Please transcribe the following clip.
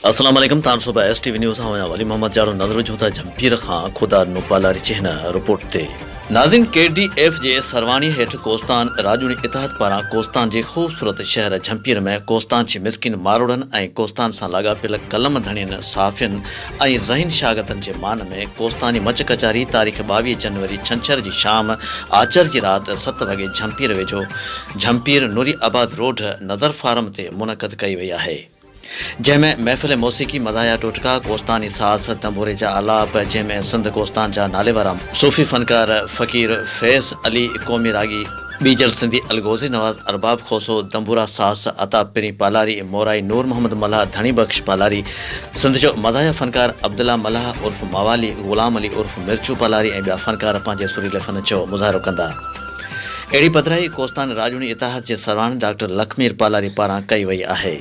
अस्सलाम वालेकुम तान सुबह STV न्यूज़ हां वली मोहम्मद जारो नजर जोता जंपीर खां खुदा नो पालारी चिन्ह रिपोर्ट ते नाज़रीन KDF जे सरवाणी हेठ कोस्तान राजूनी इतिहाद पारां कोस्तान जे खूबसूरत शहर झंपीर में कोस्तान जे मिस्किन मारोड़न ऐं कोस्तान सां लाॻापियल कलम धणियन साफ़ियन ऐं ज़हीन शागिर्दनि जे मान में कोस्तानी मच कचारी तारीख़ 22 जनवरी छंछर जी शाम आचर जी रात 7 वॻे झंपीर वेझो झंपीर नूरी आबाद रोड नज़र फार्म ते मुनक़द कई वई आहे, जंहिंमें महफ़िल मौसीकी मदाया टोटका कोस्तानी साज़ तंबूरे जा आलाप, जंहिंमें सिंध कोस्तान जा नालेवारा सूफ़ी फनकार फ़कीर फैज़ अली क़ौमी रागी बीजल सिंधी अलगोज़ी नवाज़ अरबाब खोसो तंबूरा साज़ अता पिरी पालारी मोराई नूर मोहम्मद मल्हा धनी बख्श पालारी सिंध जो मदाया फनकार अब्दुल्ला मल्हा उर्फ़ मवाली ग़ुलाम अली उर्फ़ मिर्चू पालारी ऐं ॿिया फनकार पंहिंजे सुरीले फ़न जो मुज़ाहिरो कंदा। अहिड़ी पधिराई कोस्तान राजूनी इतिहाद जे सरवाण डॉक्टर लखमीर पालारी पारां कई वई आहे।